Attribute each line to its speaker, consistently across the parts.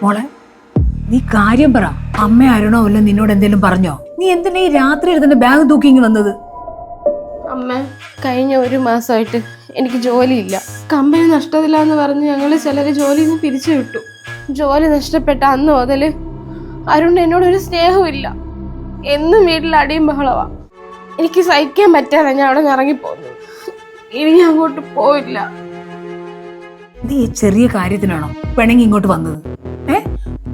Speaker 1: മോളെ നീ കാര്യം പറ. അമ്മ അരുണോ വല്ല നിന്നോട് എന്തെങ്കിലും പറഞ്ഞോ? നീ എന്തിനാ ഈ രാത്രി എടുത്തിന്റെ ബാഗ് തൂക്കിങ്ങി വന്നത്?
Speaker 2: അമ്മ, കഴിഞ്ഞ 1 മാസമായിട്ട് എനിക്ക് ജോലിയില്ല. കമ്പനി നഷ്ടത്തിലാന്ന് പറഞ്ഞ് ഞങ്ങൾ ചിലര് ജോലിയിൽ നിന്ന് പിരിച്ചു വിട്ടു. ജോലി നഷ്ടപ്പെട്ട അന്ന് മുതൽ അരുൺ എന്നോടൊരു സ്നേഹമില്ല. എന്നും വീട്ടിൽ അടിയും ബഹളവാ. എനിക്ക് സഹിക്കാൻ പറ്റാതെ ഞാൻ അവിടെ നിന്ന് ഇറങ്ങിപ്പോന്നു. ഇനി ഞാൻ അങ്ങോട്ട് പോയില്ല.
Speaker 1: നീ ഈ ചെറിയ കാര്യത്തിനാണോ പെണങ്ങി ഇങ്ങോട്ട് വന്നത്?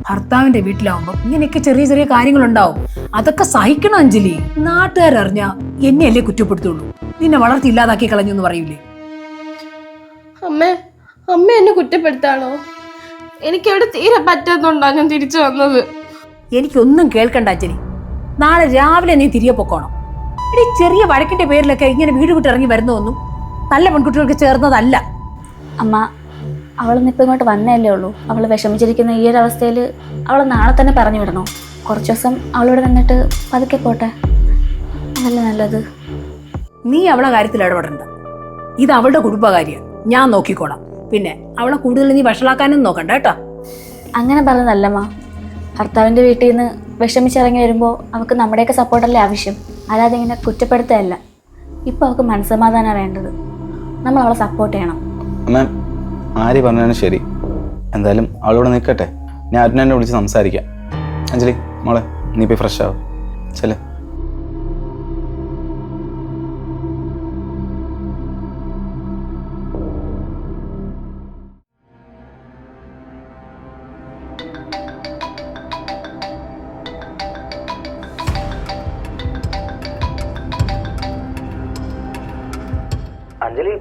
Speaker 1: ഭർത്താവിന്റെ വീട്ടിലാവുമ്പോ ഇങ്ങനെയൊക്കെ ചെറിയ ചെറിയ കാര്യങ്ങളുണ്ടാവും. അതൊക്കെ സഹിക്കണം അഞ്ജലി. നാട്ടുകാരറിഞ്ഞ എന്നെയല്ലേ കുറ്റപ്പെടുത്തുള്ളൂ. നിന്നെ വളർത്തി ഇല്ലാതാക്കി കളഞ്ഞു എന്ന് പറയൂലേ?
Speaker 2: അമ്മ എന്നെ കുറ്റപ്പെടുത്താണോ? എനിക്കവിടെ തീരെ പറ്റാത്തോണ്ടാ ഞാൻ തിരിച്ചു വന്നത്.
Speaker 1: എനിക്കൊന്നും കേൾക്കണ്ട അഞ്ജലി. നാളെ രാവിലെ നീ തിരികെ പൊക്കോണം. ഈ ചെറിയ വഴക്കിന്റെ പേരിലൊക്കെ ഇങ്ങനെ വീട് വിട്ട് ഇറങ്ങി വരുന്നതൊന്നും നല്ല പെൺകുട്ടികൾക്ക് ചേർന്നതല്ല.
Speaker 3: അമ്മ, അവളൊന്നിപ്പോൾ ഇങ്ങോട്ട് വന്നല്ലേ ഉള്ളൂ. അവൾ വിഷമിച്ചിരിക്കുന്ന ഈ ഒരു അവസ്ഥയിൽ അവൾ നാളെ തന്നെ പറഞ്ഞു വിടണോ? കുറച്ച് ദിവസം അവളോട് നിന്നിട്ട് പതുക്കെ പോട്ടെ, അതല്ല നല്ലത്.
Speaker 1: നീ അവളെ കാര്യത്തിൽ ഇടപെടണ്ട. ഇത് അവളുടെ കുടുംബകാര്യം, ഞാൻ നോക്കിക്കോളാം. പിന്നെ അവളെ കൂടുതൽ നീ വഷളാക്കാനും നോക്കണ്ട കേട്ടോ.
Speaker 3: അങ്ങനെ പറഞ്ഞതല്ലമ്മ. ഭർത്താവിൻ്റെ വീട്ടിൽ നിന്ന് വിഷമിച്ചിറങ്ങി വരുമ്പോൾ അവൾക്ക് നമ്മുടെയൊക്കെ സപ്പോർട്ടല്ലേ ആവശ്യം, അല്ലാതെ ഇങ്ങനെ കുറ്റപ്പെടുത്തുകയല്ല. ഇപ്പോൾ അവൾക്ക് മനസ്സമാധാനമാണ് വേണ്ടത്. നമ്മൾ അവളെ സപ്പോർട്ട് ചെയ്യണം.
Speaker 4: അമ്മ, ആര് പറഞ്ഞാലും ശരി, എന്തായാലും അവളോട് നിൽക്കട്ടെ. ഞാൻ അരുണനെ വിളിച്ച് സംസാരിക്കാം. അഞ്ജലി മോളെ, നീ പോയി ഫ്രഷ് ആവും. ചെല്ലേ.
Speaker 5: അഞ്ജലി,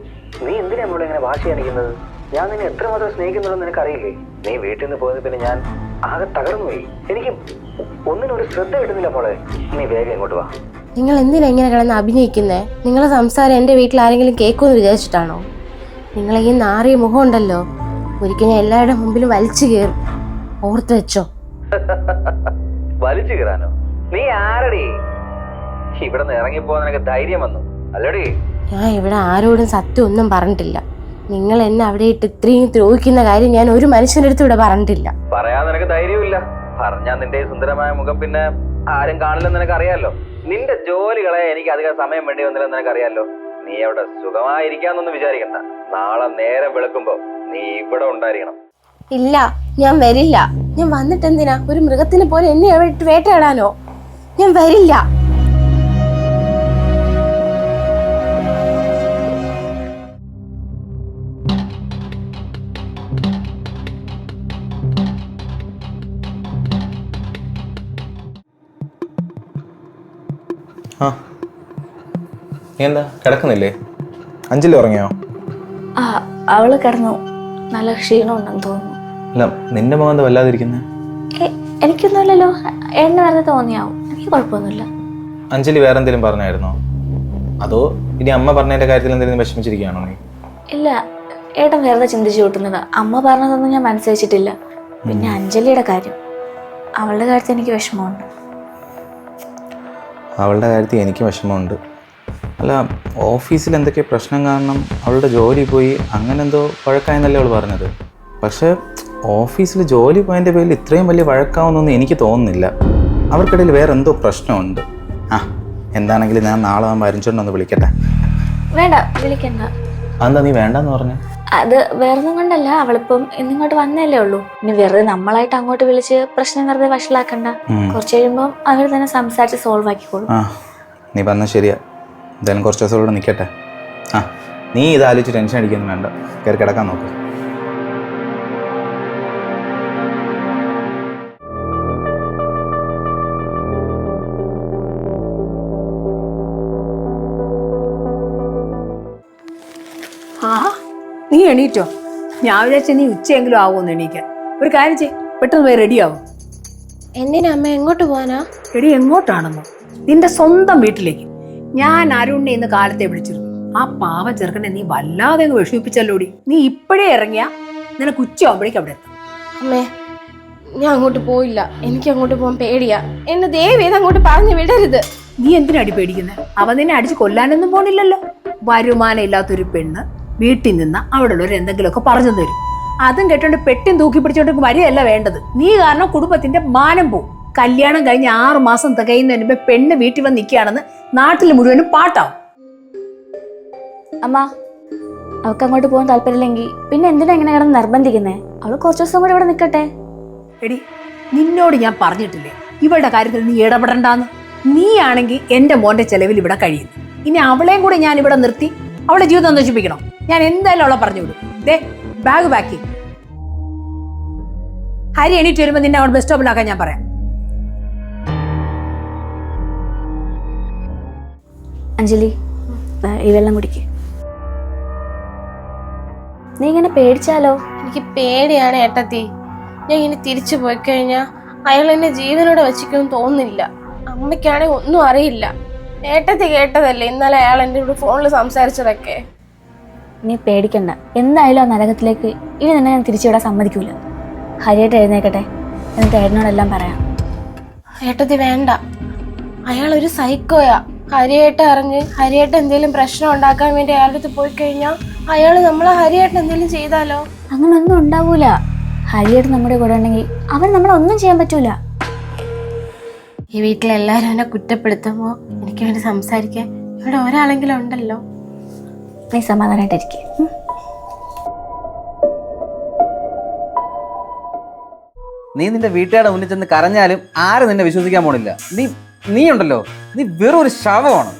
Speaker 5: നീ എന്തിനാ നമ്മളെ ഇങ്ങനെ വാശി കാണിക്കുന്നത്? ഞാൻ നിന്നെ എത്രമാത്രം സ്നേഹിക്കുന്നുണ്ടെന്ന് നിനക്കറിയില്ലേ? നീ വീട്ടിൽ നിന്ന് പോയത് പിന്നെ ഞാൻ ആകെ തകർന്നുപോയി. എനിക്ക് ഒന്നിനും ഒരു ശ്രദ്ധ കിട്ടുന്നില്ല മോളെ. നീ വേഗം ഇങ്ങോട്ട് വാ.
Speaker 2: നിങ്ങൾ എന്തിനാ ഇങ്ങനെ കിടന്ന് അഭിനയിക്കുന്നേ? നിങ്ങളെ സംസാരം എൻ്റെ വീട്ടിൽ ആരെങ്കിലും കേൾക്കുമെന്ന് വിചാരിച്ചിട്ടാണോ? നിങ്ങളെ ഈ നാറിയ മുഖം ഉണ്ടല്ലോ, ഒരിക്കൽ ഞാൻ എല്ലാവരുടെ മുമ്പിലും വലിച്ചു കയറും. ഓർത്ത് വെച്ചോ.
Speaker 5: വലിച്ചു കയറാനോ? നീ ആരടി? ഇവിടെ നിന്ന് ഇറങ്ങിപ്പോ നിനക്ക് ധൈര്യം വന്നു അല്ലടി?
Speaker 2: ഞാൻ ഇവിടെ ആരോടും സത്യം ഒന്നും പറഞ്ഞിട്ടില്ല. നിങ്ങൾ എന്നെ അവിടെ ഇട്ട് ഇത്രയും ദ്രോഹിക്കുന്ന കാര്യം ഞാൻ ഒരു മനുഷ്യന്റെ അടുത്ത് ഇവിടെ പറഞ്ഞിട്ടില്ല.
Speaker 5: പറയാൻ നിനക്ക് ധൈര്യമില്ല. പറഞ്ഞാ നിന്റെ സുന്ദരമായ മുഖം പിന്നെ ആരും കാണില്ലെന്ന് നിനക്ക് അറിയാലോ. നിന്റെ ജോലികളെ എനിക്ക് അധികം സമയം വേണ്ടി വന്നില്ലെന്ന് നിനക്കറിയാലോ. നീ അവിടെ സുഖമായിരിക്കാന്നൊന്നും വിചാരിക്കണ്ട. നാളെ നേരം വെളുക്കുമ്പോ നീ ഇവിടെ ഉണ്ടായിരിക്കണം.
Speaker 2: ഇല്ല, ഞാൻ വരില്ല. ഞാൻ വന്നിട്ട് എന്തിനാ? ഒരു മൃഗത്തിനെ പോലെ എന്നെ അവിടെ ഇട്ട് വേട്ടയാടാനോ? ഞാൻ വരില്ല.
Speaker 4: ആ, നീ എന്താ കിടക്കുന്നില്ലേ? അഞ്ജലി ഉറങ്ങിയോ?
Speaker 3: ആ, അവള് കിടന്നു. നല്ല ക്ഷീണമുണ്ടെന്ന് തോന്നുന്നു.
Speaker 4: അല്ല, നിന്റെ മുഖം എന്താ വല്ലാതിരിക്കുന്നത്?
Speaker 3: എനിക്കൊന്നുമില്ലല്ലോ. എന്നെ വെറുതെ തോന്നിയാവും. എനിക്ക് കുഴപ്പമൊന്നുമില്ല.
Speaker 4: അഞ്ജലി വേറെ എന്തെങ്കിലും പറഞ്ഞായിരുന്നോ? അതോ ഇനി അമ്മ പറഞ്ഞതിന്റെ കാര്യത്തിൽ എന്തെങ്കിലും വിഷമിച്ചിരിക്കുകയാണോ നീ?
Speaker 3: ഇല്ല, ഏട്ടൻ വെറുതെ ചിന്തിച്ചു കൂട്ടുന്നതാ. അമ്മ പറഞ്ഞതൊന്നും ഞാൻ മനസ്സിലാച്ചിട്ടില്ല. പിന്നെ അഞ്ജലിയുടെ കാര്യം, അവളുടെ കാര്യത്തിൽ എനിക്ക് വിഷമമുണ്ട്.
Speaker 4: അവളുടെ കാര്യത്തിൽ എനിക്ക് വിഷമമുണ്ട്. അല്ല, ഓഫീസിൽ എന്തൊക്കെ പ്രശ്നം കാരണം അവളുടെ ജോലി പോയി, അങ്ങനെ എന്തോ വഴക്കായെന്നല്ലേ അവൾ പറഞ്ഞത്. പക്ഷേ ഓഫീസിൽ ജോലി പോയതിൻ്റെ പേരിൽ ഇത്രയും വലിയ വഴക്കാവുന്നൊന്നും എനിക്ക് തോന്നുന്നില്ല. അവർക്കിടയിൽ വേറെ എന്തോ പ്രശ്നമുണ്ട്. ആ, എന്താണെങ്കിലും ഞാൻ നാളെ ആകുമ്പോൾ അരിഞ്ചോണ്ടൊന്ന് വിളിക്കട്ടെ.
Speaker 3: വേണ്ട, വിളിക്കണ്ട.
Speaker 4: അതെന്താ നീ വേണ്ടെന്ന് പറഞ്ഞു?
Speaker 3: അത് വേറൊന്നും കൊണ്ടല്ല, അവളിപ്പം ഇന്നിങ്ങോട്ട് വന്നല്ലേ ഉള്ളൂ. ഇനി വെറുതെ നമ്മളായിട്ട് അങ്ങോട്ട് വിളിച്ച് പ്രശ്നം വെറുതെ വഷളാക്കണ്ട. കുറച്ച് കഴിയുമ്പോൾ അവർ തന്നെ സംസാരിച്ച് സോൾവ് ആക്കിക്കോളും.
Speaker 4: ആ, നീ പറഞ്ഞാൽ ശരിയാ. എന്തായാലും കുറച്ച് ദിവസം ഇവിടെ നിൽക്കട്ടെ. ആ, നീ ഇതാലോചിച്ച് ടെൻഷൻ അടിക്കൊന്നും വേണ്ട. കയറി കിടക്കാൻ നോക്ക്.
Speaker 1: ആ, നീ എണീറ്റോ? ഞാൻ വിചാരിച്ച നീ ഉച്ചയെങ്കിലും ആവുമെന്ന് എണീക്കാൻ. ഒരു കാര്യം ചെയ്യ്, പെട്ടെന്ന് പോയി റെഡിയാവും.
Speaker 2: എന്തിനാ അമ്മ? എങ്ങോട്ട് പോവാനാ?
Speaker 1: എടി, എങ്ങോട്ടാണെന്നോ? നിന്റെ സ്വന്തം വീട്ടിലേക്ക്. ഞാൻ അരുണിനെ ഇന്ന് കാലത്തെ വിളിച്ചിരുന്നു. ആ പാവ ചെറുക്കനെ നീ വല്ലാതെ അങ്ങ് വിഷമിപ്പിച്ചല്ലോടി. നീ ഇപ്പോഴേ ഇറങ്ങിയാ നിനക്ക് ഉച്ചയാവുമ്പോഴേക്കും അവിടെ എത്തും.
Speaker 2: അമ്മേ, ഞാൻ അങ്ങോട്ട് പോയില്ല. എനിക്ക് അങ്ങോട്ട് പോകാൻ പേടിയാ. എന്നെ ദയവേത് അങ്ങോട്ട് പറഞ്ഞു വിടരുത്.
Speaker 1: നീ എന്തിനടി പേടിക്കുന്നത്? അവൻ നിന്നെ അടിച്ച് കൊല്ലാനൊന്നും പോണില്ലല്ലോ. വരുമാനം ഇല്ലാത്തൊരു പെണ്ണ് വീട്ടിൽ നിന്ന് അവിടെ ഉള്ളവർ എന്തെങ്കിലുമൊക്കെ പറഞ്ഞു തരും. അതും കേട്ടോണ്ട് പെട്ടിയും തൂക്കി പിടിച്ചോണ്ട് വരികയല്ല വേണ്ടത്. നീ കാരണം കുടുംബത്തിന്റെ മാനം പോവും. കല്യാണം കഴിഞ്ഞ് 6 മാസം തികയുന്നതിന് മുമ്പ് പെണ്ണ് വീട്ടിൽ വന്ന് നിൽക്കുകയാണെന്ന് നാട്ടിൽ മുഴുവനും പാട്ടാവും.
Speaker 3: അമ്മ, അവൾക്ക് അങ്ങോട്ട് പോകാൻ താല്പര്യമില്ലെങ്കിൽ പിന്നെ എന്തിനാ എങ്ങനെ കിടന്ന് നിർബന്ധിക്കുന്നേ? അവള് കുറച്ച് ദിവസം കൂടെ ഇവിടെ നിൽക്കട്ടെ.
Speaker 1: എടി, നിന്നോട് ഞാൻ പറഞ്ഞിട്ടില്ലേ ഇവളുടെ കാര്യത്തിൽ നീ ഇടപെടണ്ടാന്ന്? നീയാണെങ്കിൽ എന്റെ മോന്റെ ചെലവിൽ ഇവിടെ കഴിയുന്നു. ഇനി അവളെയും കൂടെ ഞാൻ ഇവിടെ നിർത്തി അവളെ ജീവിതം നശിപ്പിക്കണം? ഞാൻ എന്തായാലും അവളെ പറഞ്ഞു വിടും. ദേ, ബാഗ് പാക്ക്. ഹരി എണീറ്റ് വരുമ്പോ നിന്നെ അവിടെ ബസ് സ്റ്റോപ്പിലാക്കാൻ ഞാൻ പറയാം.
Speaker 3: അഞ്ജലി, ഈ വെള്ളം കുടിക്ക്. നീ ഇങ്ങനെ പേടിച്ചാലോ?
Speaker 2: എനിക്ക് പേടിയാണ് ഏട്ടത്തി. ഞാൻ ഇനി തിരിച്ചു പോയി കഴിഞ്ഞാൽ അയാൾ എന്നെ ജീവനോടെ വച്ചിക്കൊന്നും തോന്നുന്നില്ല. അമ്മയ്ക്കാണെങ്കിൽ ഒന്നും അറിയില്ല. ഏട്ടത്തി കേട്ടതല്ലേ ഇന്നലെ അയാൾ എൻ്റെ കൂടെ ഫോണിൽ സംസാരിച്ചതൊക്കെ.
Speaker 3: നീ പേടിക്കണ്ട. എന്തായാലും ആ നരകത്തിലേക്ക് ഇനി നിന്നെ ഞാൻ തിരിച്ചുവിടാൻ സമ്മതിക്കൂല. ഹരിയായിട്ട് എഴുന്നേക്കട്ടെ, എന്നിട്ട് ഏട്ടനോടെല്ലാം പറയാം.
Speaker 2: ഏട്ടത്തി വേണ്ട, അയാളൊരു സൈക്കോയാ. ഹരിയേട്ട അറിഞ്ഞ് ഹരിയേട്ട എന്തെങ്കിലും പ്രശ്നം ഉണ്ടാക്കാൻ വേണ്ടി അയാളുടെ അടുത്ത് പോയി കഴിഞ്ഞാൽ അയാൾ നമ്മളെ ഹരിയേട്ട എന്തെങ്കിലും ചെയ്താലോ?
Speaker 3: അങ്ങനൊന്നും ഉണ്ടാവൂല. ഹരിയായിട്ട് നമ്മുടെ കൂടെ ഉണ്ടെങ്കിൽ അവൻ നമ്മളൊന്നും ചെയ്യാൻ പറ്റൂല.
Speaker 2: ഈ വീട്ടിലെല്ലാരും എന്നെ കുറ്റപ്പെടുത്തുമ്പോ എനിക്ക് വേണ്ടി സംസാരിക്കാൻ ഇവിടെ ഒരാളെങ്കിലും ഉണ്ടല്ലോ.
Speaker 3: നീ സമാധാനമായിട്ടിരിക്കെ.
Speaker 5: നീ നിന്റെ വീട്ടുകാരുടെ മുന്നിൽ ചെന്ന് കരഞ്ഞാലും ആരും നിന്നെ വിശ്വസിക്കാൻ പോണില്ല. നീ ഉണ്ടല്ലോ, നീ വെറും ഒരു ശവമാണ്.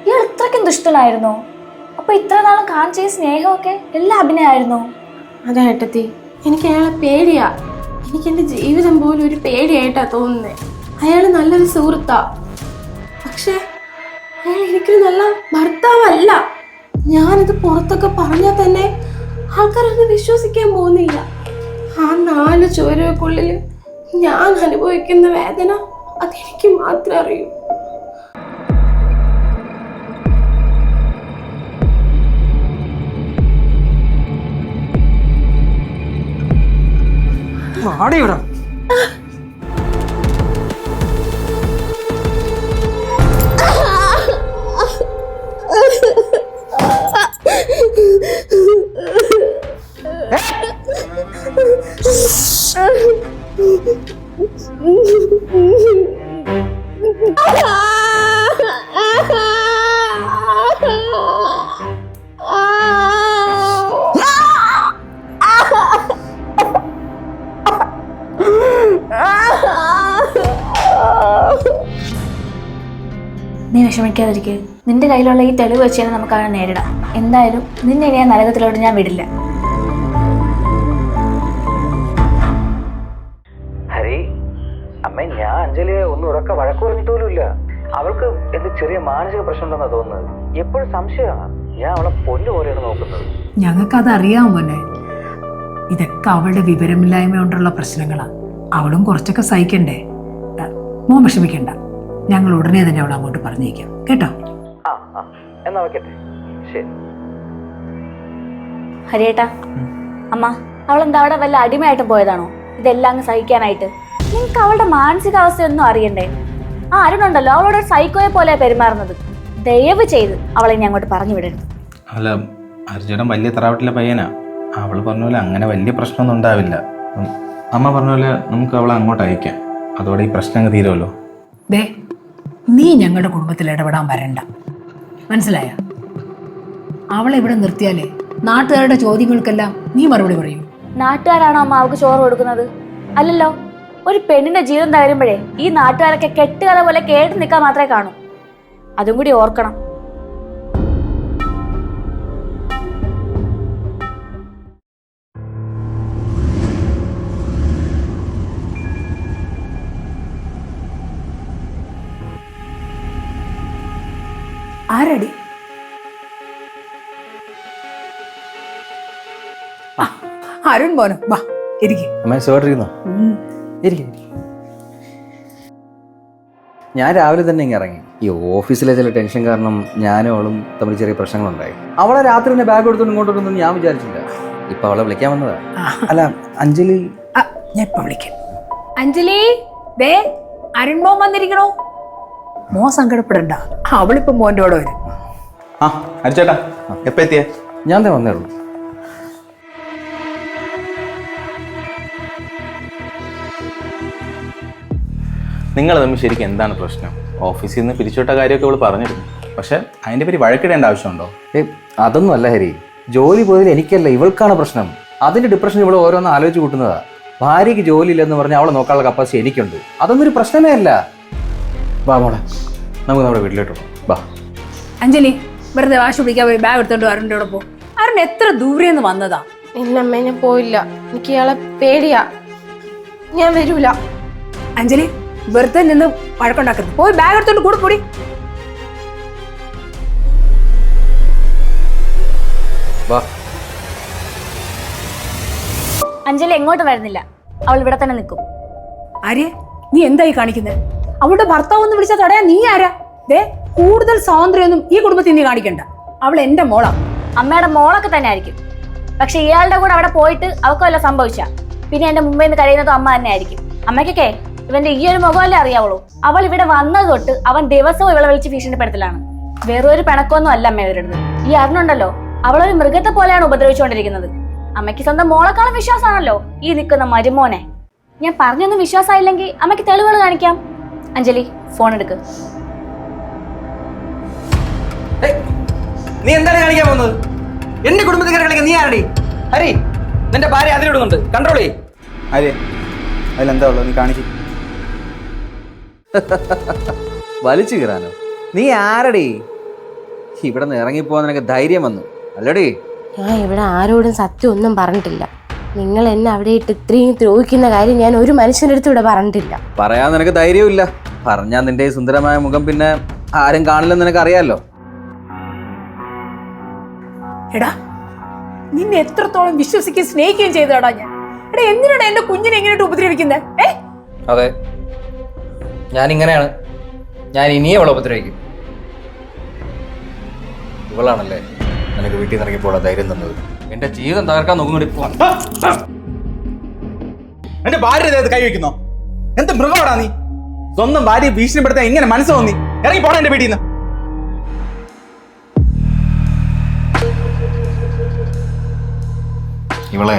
Speaker 3: ഇയാൾ ഇത്രയ്ക്കും ദുഷ്ടനായിരുന്നോ? അപ്പൊ ഇത്ര നാളും കാണിച്ച സ്നേഹമൊക്കെ എല്ലാം അഭിനയായിരുന്നോ?
Speaker 2: അതെ ഏട്ടത്തി, എനിക്ക് അയാളെ പേടിയാ. എനിക്ക് എന്റെ ജീവിതം പോലും ഒരു പേടിയായിട്ടാ തോന്നുന്നേ. അയാൾ നല്ലൊരു സുഹൃത്താ, പക്ഷെ അയാൾ എനിക്കൊരു നല്ല ഭർത്താവല്ല. ഞാനിത് പുറത്തൊക്കെ പറഞ്ഞാൽ തന്നെ ആൾക്കാരൊന്നും വിശ്വസിക്കാൻ പോകുന്നില്ല. ആ 4 ചുവരുകൾക്കുള്ളിൽ ഞാൻ അനുഭവിക്കുന്ന വേദന അതെനിക്ക് മാത്രമേ അറിയൂ.
Speaker 3: നീ വിഷമിക്കാതിരിക്കുക. നിന്റെ കയ്യിലുള്ള ഈ തെളിവ് വെച്ച് തന്നെ നമുക്ക് അവനെ നേരിടാം. എന്തായാലും നിന്നെ ഇനി ആ നരകത്തിലോട്ട് ഞാൻ വിടില്ല.
Speaker 5: ഹരി, അമ്മ, ഞാൻ അഞ്ജലിയെ ഒന്നും ഉറക്ക വഴക്ക് പറഞ്ഞിട്ട് പോലും ഇല്ല. അവൾക്ക് എന്ത് ചെറിയ മാനസിക പ്രശ്നം ഉണ്ടെന്നാ തോന്നുന്നത്. എപ്പോഴും സംശയമാണ്. ഞാൻ അവളെ പൊന്നു പോലെയാണ് നോക്കുന്നത്.
Speaker 1: ഞങ്ങൾക്കത് അറിയാം മോനെ. ഇതൊക്കെ അവളുടെ വിവരമില്ലായ്മ കൊണ്ടുള്ള പ്രശ്നങ്ങളാണ്. അവളും കുറച്ചൊക്കെ സഹിക്കണ്ടേ. മോൻ വിഷമിക്കണ്ട, ഞങ്ങൾ ഉടനെ തന്നെ അവൾ അങ്ങോട്ട് പറഞ്ഞേക്കാം കേട്ടോ.
Speaker 5: എന്നാ വെക്കട്ടെ, ശരി.
Speaker 3: ഹരിയേട്ടാ, അമ്മ, അവളെന്താ അവിടെ വല്ല അടിമയായിട്ട് പോയതാണോ ഇതെല്ലാം അങ്ങ് സഹിക്കാനായിട്ട്? നിങ്ങൾക്ക് അവളുടെ മാനസികാവസ്ഥയൊന്നും അറിയണ്ടേ? ആ അരുണുണ്ടല്ലോ, അവളോട് ഒരു സൈക്കോയെ പോലെ പെരുമാറുന്നത്. ദയവ് ചെയ്ത് അവളെ ഇനി അങ്ങോട്ട് പറഞ്ഞു വിടരുത്.
Speaker 4: അല്ല, അർജുനൻ വലിയ തറവാട്ടിലെ പയ്യനാ. അവൾ പറഞ്ഞ പോലെ അങ്ങനെ വലിയ പ്രശ്നമൊന്നും ഉണ്ടാവില്ല. അമ്മ പറഞ്ഞ പോലെ നമുക്ക് അവളെ അങ്ങോട്ട് അയക്കാം. അതോടെ ഈ പ്രശ്നം തീരുമല്ലോ.
Speaker 1: ദേ, നീ ഞങ്ങളുടെ കുടുംബത്തിൽ ഇടപെടാൻ വരണ്ട, മനസ്സിലായ? അവളെ ഇവിടെ നിർത്തിയാലേ നാട്ടുകാരുടെ ചോദ്യങ്ങൾക്കെല്ലാം നീ മറുപടി പറയൂ.
Speaker 3: നാട്ടുകാരാണോ അമ്മ അവൾക്ക് ചോറ് കൊടുക്കുന്നത്? അല്ലല്ലോ. ഒരു പെണ്ണിന്റെ ജീവിതം തകരുമ്പോഴേ ഈ നാട്ടുകാരൊക്കെ കെട്ടുകഥ പോലെ കേട്ട് നിൽക്കാൻ മാത്രമേ കാണൂ. അതും കൂടി ഓർക്കണം.
Speaker 1: ആരടി? അരുൺ മോനോ, വാ ഇരിക്കും.
Speaker 5: അമ്മ സുഖമായിട്ടിരിക്കുന്നോ? ഞാൻ രാവിലെ തന്നെ ഇങ്ങനെ ഇറങ്ങി. ഈ ഓഫീസിലെ ചില ടെൻഷൻ കാരണം ഞാനും അവളും തമ്മിൽ ചെറിയ പ്രശ്നങ്ങളുണ്ടായി. അവളെ രാത്രി തന്നെ ബാഗ് എടുത്തോണ്ട് ഇങ്ങോട്ടൊന്നും ഞാൻ വിചാരിച്ചില്ല. ഇപ്പൊ അവളെ വിളിക്കാൻ വന്നതാ. അല്ല, അഞ്ജലി,
Speaker 1: ഞാൻ ഇപ്പൊ വിളിക്കാം. അഞ്ജലി, ദേ അരുൺ മോൻ വന്നിരിക്കണോ? മോ സങ്കടപ്പെടണ്ട, അവളിപ്പോ മോന്റെ കൂടെ വരും.
Speaker 4: ഹരിച്ചേട്ടാ, എപ്പോ എത്തിയേ?
Speaker 5: ഞാൻ വന്നേ ഉള്ളൂ.
Speaker 4: നിങ്ങൾ തമ്മിൽ ശരിക്കും എന്താണ് പ്രശ്നം? ഓഫീസിൽ നിന്ന് പിരിച്ചുവിട്ട കാര്യമൊക്കെ ഇവള് പറഞ്ഞിരുന്നു. പക്ഷെ അതിൻ്റെ പേര് വഴക്കിടേണ്ട ആവശ്യമുണ്ടോ?
Speaker 5: അതൊന്നും അല്ല ഹരി, ജോലി പോയതിൽ എനിക്കല്ല, ഇവൾക്കാണ് പ്രശ്നം. അതിന്റെ ഡിപ്രഷൻ ഇവൾ ഓരോന്ന് ആലോചിച്ച് കൂട്ടുന്നതാ. ഭാര്യയ്ക്ക് ജോലി ഇല്ലെന്ന് പറഞ്ഞാൽ അവളെ നോക്കാനുള്ള കപ്പാസിറ്റി എനിക്കുണ്ട്. അതൊന്നും ഒരു പ്രശ്നമേ അല്ല. വാ മോളെ, നമുക്ക് നമ്മുടെ വീട്ടിലോട്ട് പോകാം. വാ.
Speaker 1: അഞ്ജലി, വെറുതെ വാശി പിടിക്കാൻ പോയി ബാഗ് എടുത്തോണ്ട് അരുണിന്റെ കൂടെ പോ. അരുൺ എത്ര ദൂരെന്ന് വന്നതാ?
Speaker 2: ഇല്ലമ്മേ, ഞാൻ പോയില്ല. എനിക്ക് ഇയാളെ പേടിയാ. ഞാൻ വരൂല.
Speaker 1: അഞ്ജലി, വെറുതെ നിന്ന് വഴക്കുണ്ടാക്കരുത്. പോയി ബാഗ് എടുത്തോണ്ട് കൂടെ കൂടി.
Speaker 5: വാ.
Speaker 3: അഞ്ജലി എങ്ങോട്ട് വരുന്നില്ല, അവൾ ഇവിടെ തന്നെ നിൽക്കും.
Speaker 1: ആര്യ, നീ എന്തായി കാണിക്കുന്നത്? അവളുടെ ഭർത്താവ് ഒന്ന് വിളിച്ചാൽ തടയാൻ നീ ആരാ? ദേ, കൂടുതൽ സ്വാതന്ത്ര്യമൊന്നും ഈ കുടുംബത്തിൽ നീ കാണിക്കണ്ട. അവൾ എന്റെ മോളാ.
Speaker 3: അമ്മയുടെ മോളൊക്കെ തന്നെ ആയിരിക്കും. പക്ഷെ ഇയാളുടെ കൂടെ അവിടെ പോയിട്ട് അവൾക്ക് വല്ല സംഭവിച്ച പിന്നെ എന്റെ മുമ്പിൽ നിന്ന് കഴിയുന്നതും അമ്മ തന്നെ ആയിരിക്കും. അമ്മയ്ക്കൊക്കെ ഇവന്റെ ഈ ഒരു മുഖമല്ലേ അറിയാവുള്ളൂ. അവൾ ഇവിടെ വന്നത് തൊട്ട് അവൻ ദിവസവും ഇവളെ വിളിച്ച് ഭീഷണിപ്പെടുത്തലാണ്. വേറൊരു പിണക്കൊന്നും അല്ല അമ്മ ഇവരുടെ. ഈ അരുണുണ്ടല്ലോ, അവളൊരു മൃഗത്തെ പോലെയാണ് ഉപദ്രവിച്ചുകൊണ്ടിരിക്കുന്നത്. അമ്മയ്ക്ക് സ്വന്തം മോളെക്കാളും വിശ്വാസമാണല്ലോ ഈ നിൽക്കുന്ന മരുമോനെ. ഞാൻ പറഞ്ഞൊന്നും വിശ്വാസമായില്ലെങ്കിൽ അമ്മയ്ക്ക് തെളിവുകൾ കാണിക്കാം. അഞ്ജലി, ഫോൺ എടുക്ക്.
Speaker 5: നീ എന്താണ് കാണിക്കാൻ പോകുന്നത്? എന്റെ കുടുംബത്തിൽ കളിക്കാൻ നീ ആരടി? ഹരി, നിന്റെ ഭാര്യ അതിലിടുന്നുണ്ട്, കൺട്രോൾ ചെയ്യ്.
Speaker 4: ആര്യ, അതിലെന്താ ഉള്ളത്? നീ കാണിക്കും.
Speaker 5: വലിച്ചു കീറാനോ? നീ ആരടി? ഇവിടെ നിന്ന് ഇറങ്ങിപ്പോവാൻ നിനക്ക് ധൈര്യം വന്നു അല്ലടി?
Speaker 2: ഞാൻ ഇവിടെ ആരോടും സത്യം ഒന്നും പറഞ്ഞിട്ടില്ല. നിങ്ങൾ എന്നെ അവിടെ ഇട്ട് ഇത്രയും ദ്രോഹിക്കുന്ന കാര്യം ഞാൻ ഒരു മനുഷ്യൻ്റെ അടുത്ത് ഇവിടെ പറഞ്ഞിട്ടില്ല.
Speaker 5: പറയാൻ നിനക്ക് ധൈര്യമില്ല. പറഞ്ഞാ നിന്റെ സുന്ദരമായ മുഖം പിന്നെ ആരും കാണില്ലെന്ന് നിനക്ക് അറിയാലോ.
Speaker 1: എടാ, നിന്നെ എത്രത്തോളം വിശ്വസിക്കുകയും സ്നേഹിക്കുകയും ചെയ്തടാ ഞാൻ. എടാ, എന്തിനാണ് എന്റെ കുഞ്ഞിനെ എങ്ങനെയായിട്ട് ഉപദ്രവിക്കുന്നത്?
Speaker 5: അതെ, ഞാൻ ഇങ്ങനെയാണ്. ഞാൻ ഇനിയും അവളെ ഉപദ്രവിക്കും. ഇവളാണല്ലേ നിനക്ക് വീട്ടിൽ നിന്ന് ഇറങ്ങിയപ്പോൾ ധൈര്യം തന്നത്. എന്റെ ജീവിതം തകർക്കാൻ നോക്കുന്നുണ്ട് ഇപ്പൊ.
Speaker 4: എന്റെ ഭാര്യ കൈവയ്ക്കുന്നോ? എന്ത് മൃഗമാടാ നീ? സ്വന്തം ഭാര്യയെ ഭീഷണിപ്പെടുത്താൻ ഇങ്ങനെ മനസ്സ് തോന്നി? ഇറങ്ങി പോടാ എന്റെ വീട്ടിൽ നിന്ന്. ഇവളെ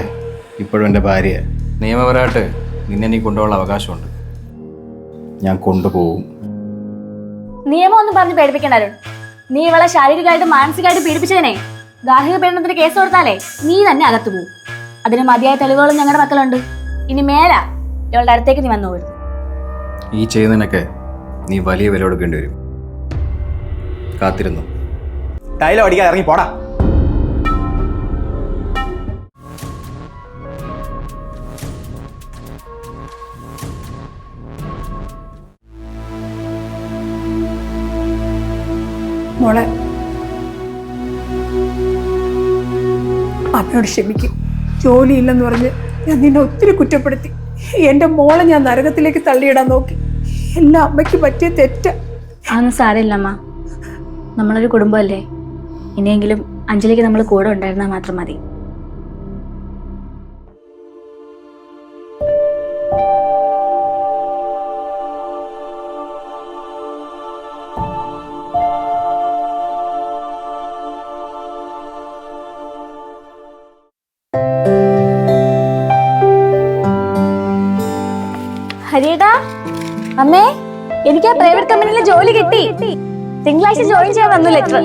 Speaker 4: ഇപ്പോഴും എൻ്റെ ഭാര്യ. നിയമപരമായിട്ട് നിന്നെ നീ കൊണ്ടുപോകാനുള്ള അവകാശമുണ്ട്. ഞാൻ കൊണ്ടുപോകും.
Speaker 3: നിയമം ഒന്നും പറഞ്ഞ് പേടിപ്പിക്കണ്ട അരുൺ. നീ ഇവളെ ശാരീരികമായിട്ട് മാനസികമായിട്ട് പീഡിപ്പിച്ചതിനെ ഗാർഹിക പീഡനത്തിന് കേസ് കൊടുത്താലേ നീ തന്നെ അകത്തു പോകും. അതിന് മതിയായ തെളിവുകളും ഞങ്ങളുടെ മക്കളുണ്ട്. ഇനി മേല ഇവളുടെ അടുത്തേക്ക് നീ വന്നു പോരുത്.
Speaker 5: ഈ ചെയ്യുന്നതിനൊക്കെ നീ വലിയ വില കൊടുക്കേണ്ടി വരും. കാത്തിരുന്നു.
Speaker 4: ടൈലോ അടിക്കാൻ ഇറങ്ങി പോടാ.
Speaker 1: മോളെ, അമ്മയോട് ക്ഷമിക്കും. ജോലിയില്ലെന്ന് പറഞ്ഞ് ഞാൻ നിന്നെ ഒത്തിരി കുറ്റപ്പെടുത്തി. എന്റെ മോളെ ഞാൻ നരകത്തിലേക്ക് തള്ളിയിടാൻ നോക്കി. എല്ലാം അമ്മയ്ക്ക് പറ്റിയ തെറ്റ.
Speaker 3: അതൊന്നും സാരമില്ല അമ്മ, നമ്മളൊരു കുടുംബമല്ലേ. ഇനിയെങ്കിലും അഞ്ജലിക്ക് നമ്മൾ കൂടെ ഉണ്ടായിരുന്നാൽ മാത്രം മതി. ഹരിയേട്ടാ, അമ്മേ, എനിക്ക് ആ പ്രൈവറ്റ് കമ്പനിയിലെ ജോലി കിട്ടി. തിങ്കളാഴ്ച ജോയിൻ ചെയ്യാൻ വന്നു ലെറ്റർ.